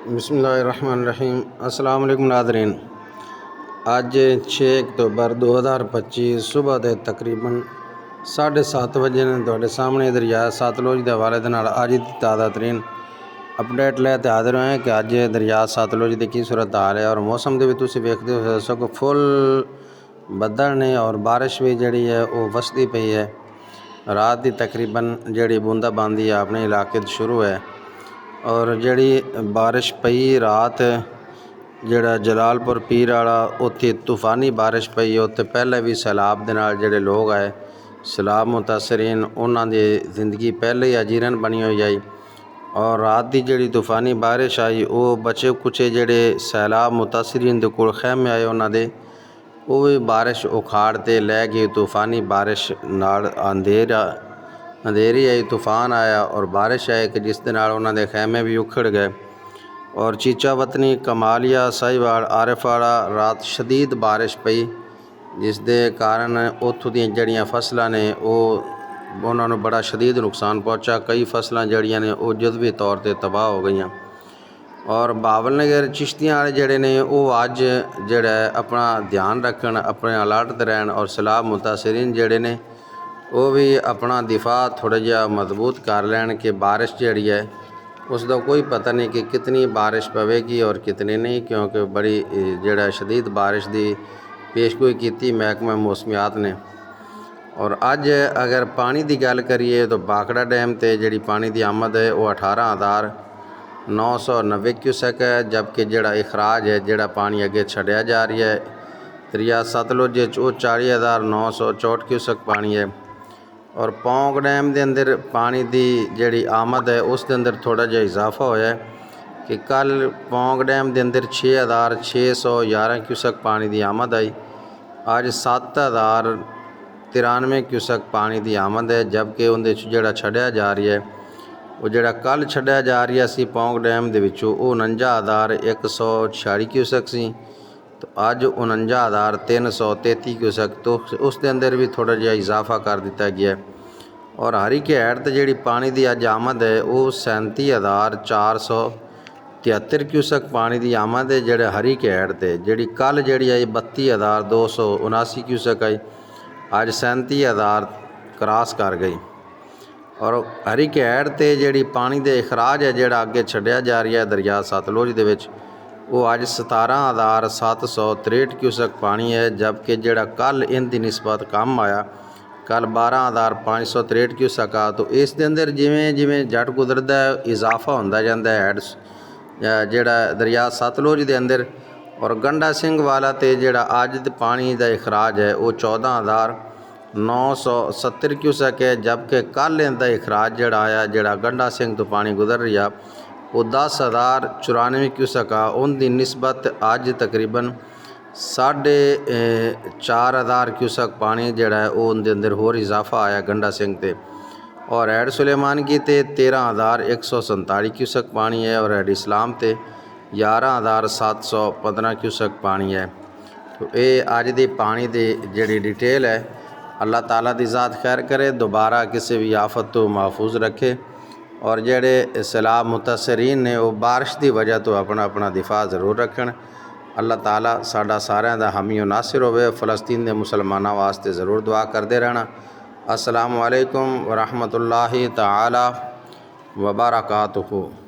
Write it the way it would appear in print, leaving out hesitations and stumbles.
बिस्मिल्लाहिर्रहमानिर्रहीम। अस्सलाम वालेकुम नाज़रीन। अज 6 अक्तूबर 2025 सुबह के तकरीबन 7:30 बजे ने तुहाडे सामने दरिया सतलुज के हवाले दे नाल अज दी ताज़ा तरीन अपडेट लैके हाजिर होए कि अज दरिया सतलुज की सूरत हाल है और मौसम के भी तुसीं वेखदे हो सगों फुल बदल ने और बारिश भी जिहड़ी है वो वसदी पई है। रात की तकरीबन जिहड़ी बूंदाबांदी अपने इलाके शुरू है और जिहड़ी बारिश पई रात जिहड़ा जलालपुर पीर वाला उत्थे तूफानी बारिश पई उत्थे पहले भी सैलाब दे नाल जिहड़े लोग आए सैलाब मुतासरीन उन्हां दी जिंदगी पहले ही अजीरन बनी हुई आई और रात की जिहड़ी तूफानी बारिश आई वो बचे कुचे जिहड़े सैलाब मुतासरीन दे कोल खैमे आए उन्हां दे वो भी बारिश उखाड़ ते लै गई। तूफानी बारिश नाल अंधेरी आई, तूफान आया और बारिश आई कि जिस दे नाल उन्हां दे खैमे भी उखड़ गए और चीचा वतनी कमालिया साहिवाल आरिफवाड़ा रात शदीद बारिश पई जिस दे कारण उत्थों दी जड़ियाँ फसलां ने उन्होंने बड़ा शदीद नुकसान पहुँचा। कई फसलां जड़ियाँ ने वो जज़वी तौर पर तबाह हो गई और बावल नगर चिश्तियाँ वाले जड़े ने वो अज जड़ा अपना ध्यान रखन अपने अलर्ट रहन और सैलाब मुतासरीन जड़े ने वो भी अपना दिफा थोड़ा जिहा मजबूत कर लैन कि बारिश जिहड़ी है उसका कोई पता नहीं कि कितनी बारिश पवेगी और कितनी नहीं, क्योंकि बड़ी जिहड़ा शदीद बारिश की पेशगोई की महकमा मौसमियात ने। और अज अगर पानी की गल करिए तो भाखड़ा डैम ते जिहड़ी पानी की आमद है वो 18,990 क्यूसैक है, जबकि जिहड़ा इखराज है जिहड़ा पानी अगे छड्डिया जा रही है दरिया सतलुज वो 40,964 क्यूसैक पानी है। और पौंग डैम के अंदर पानी की जिहड़ी आमद है उस दे अंदर थोड़ा जिहा इजाफा होया कि कल पौंग डैम के अंदर 6,611 क्यूसैक पानी की आमद आई, अज 7,093 क्यूसैक पानी की आमद है, जबकि उनके जिहड़ा छड्डिया जा रही है वो जिहड़ा कल छड्डिया जा रही सी पौंग डैम दे विचों वो 49,146 क्यूसैक सी तो अज 49,333 क्यूसैक तो उस दे अंदर भी थोड़ा जिहा इजाफा कर दिता गया है। और हरी घैट तो जिहड़ी पानी की अज आमद है वो 37,473 क्यूसैक पानी की आमद है जिहड़े हरी घैट ते जिहड़ी कल जिहड़ी आई 32,279 क्यूसैक आई, अज 37,000 क्रॉस कर गई। और हरी घैट ते जिहड़ी पानी के इखराज है जिहड़ा अगे छड्डिया जा रही है दरिया सतलुज दे विच वो अज 17,763 क्यूसैक पानी है, जबकि जिहड़ा कल इनकी निस्बत कम आया कल 12,563 क्यूसैक आ। तो इस दे अंदर जिवें जिवें जट गुजरदा है इजाफा होंदा जांदा है हैड जिहड़ा दरिया सतलुज दे अंदर। और गंडा सिंह वाला ते जिहड़ा अज दे पानी का इखराज है वो 14,970 क्यूसैक है, जबकि कल इनका इखराज जिहड़ा आया जिहड़ा गंडा सिंह तो पानी गुजर रही है वो 10,094 क्यूसैक आ। उनकी निस्बत अज तकरीबन 4,500 क्यूसैक पानी जिहड़ा है वो उनके अंदर होर इजाफा आया गंडा सिंह ते। और हैड सुलेमान की ते 13,147 क्यूसैक पानी है और हैड इस्लाम ते 11,715 क्यूसैक पानी है। तो ये अज दी पानी की जिहड़ी डिटेल है। अल्लाह ताला दी ज़ात खैर करे, दोबारा किसी भी आफत तो महफूज रखे और जिहड़े सैलाब मुतासरीन ने वो बारिश की वजह तो अपना अपना दिफा जरूर रखन। अल्लाह ताला साडा सारिਆਂ ਦਾ हामी नासिर होवे। फ़लस्तीन के मुसलमानों वास्ते ज़रूर दुआ करते रहना। अस्सलामु अलैकुम व रहमतुल्लाहि तआला व बरकातुहू।